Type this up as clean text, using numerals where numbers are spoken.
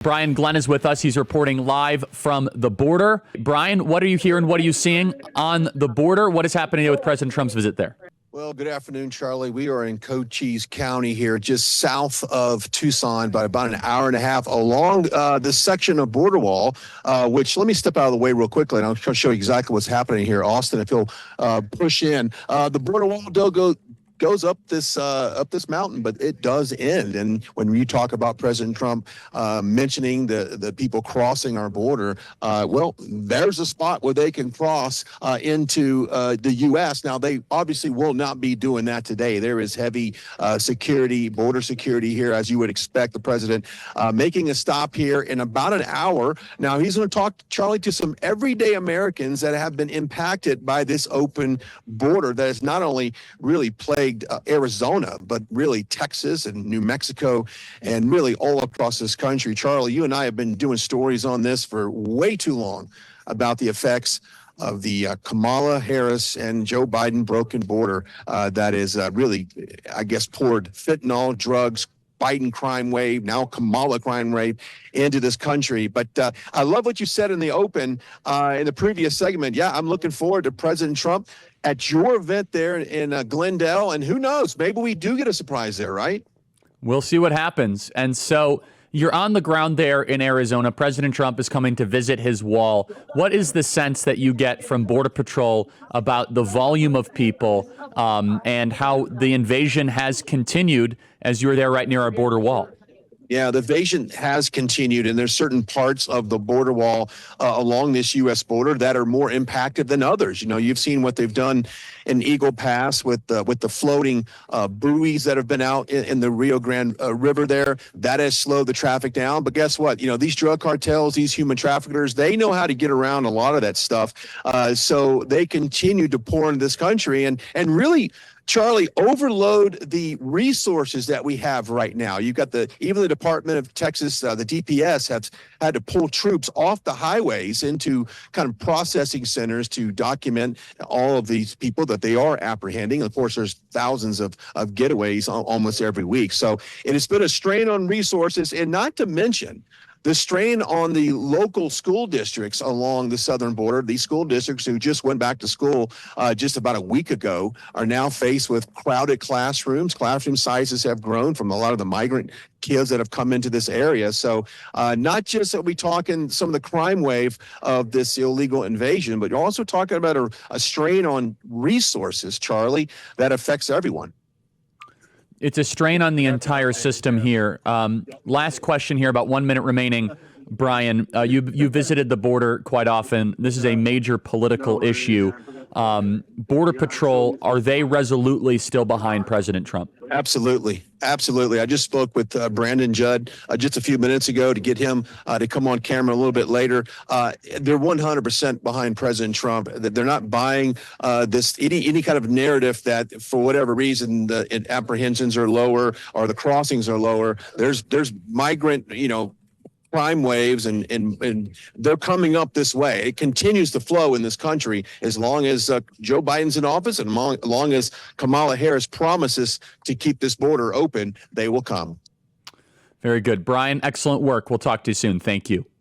Brian Glenn is with us. He's reporting live from the border. Brian, what are you hearing? What are you seeing on the border? What is happening with President Trump's visit there? Well, good afternoon, Charlie. We are in Cochise County here, just south of Tucson, by about an hour and a half along this section of border wall, which let me step out of the way real quickly, and I'll show you exactly what's happening here. Austin, if you'll push in. The border wall goes up this mountain, but it does end. And when you talk about President Trump mentioning the people crossing our border, well, there's a spot where they can cross into the U.S. Now, they obviously will not be doing that today. There is heavy security, border security here, as you would expect. The president making a stop here in about an hour. Now, he's going to talk, Charlie, to some everyday Americans that have been impacted by this open border that has not only really plagued Arizona, but really Texas and New Mexico and really all across this country. Charlie, you and I have been doing stories on this for way too long about the effects of the Kamala Harris and Joe Biden broken border that is really, I guess, poured fentanyl, drugs, Biden crime wave, now Kamala crime wave into this country. But I love what you said in the open in the previous segment. Yeah, I'm looking forward to President Trump at your event there in Glendale. And who knows, maybe we do get a surprise there, right? We'll see what happens. And so you're on the ground there in Arizona. President Trump is coming to visit his wall. What is the sense that you get from Border Patrol about the volume of people and how the invasion has continued as you're there right near our border wall? Yeah, the invasion has continued, and there's certain parts of the border wall along this U.S. border that are more impacted than others. You know, you've seen what they've done in Eagle Pass with the floating buoys that have been out in the Rio Grande River there. That has slowed the traffic down. But guess what? You know, these drug cartels, these human traffickers, they know how to get around a lot of that stuff. So they continue to pour into this country and really, Charlie, overload the resources that we have right now. You've got even the Department of Texas, the DPS, have had to pull troops off the highways into kind of processing centers to document all of these people that they are apprehending. Of course, there's thousands of getaways almost every week. So it has been a strain on resources, and not to mention the strain on the local school districts along the southern border. These school districts who just went back to school just about a week ago are now faced with crowded classrooms. Classroom sizes have grown from a lot of the migrant kids that have come into this area. So not just that we talking some of the crime wave of this illegal invasion, but you're also talking about a strain on resources, Charlie, that affects everyone. It's a strain on the entire system here. Last question here, about 1 minute remaining. Brian, you visited the border quite often. This is a major political issue. Border Patrol, are they resolutely still behind President Trump? Absolutely. Absolutely. I just spoke with Brandon Judd just a few minutes ago to get him to come on camera a little bit later. They're 100% behind President Trump. They're not buying this any kind of narrative that for whatever reason the apprehensions are lower or the crossings are lower. There's migrant, crime waves and they're coming up this way. It continues to flow in this country as long as Joe Biden's in office and as long as Kamala Harris promises to keep this border open, they will come. Very good. Brian, excellent work. We'll talk to you soon. Thank you.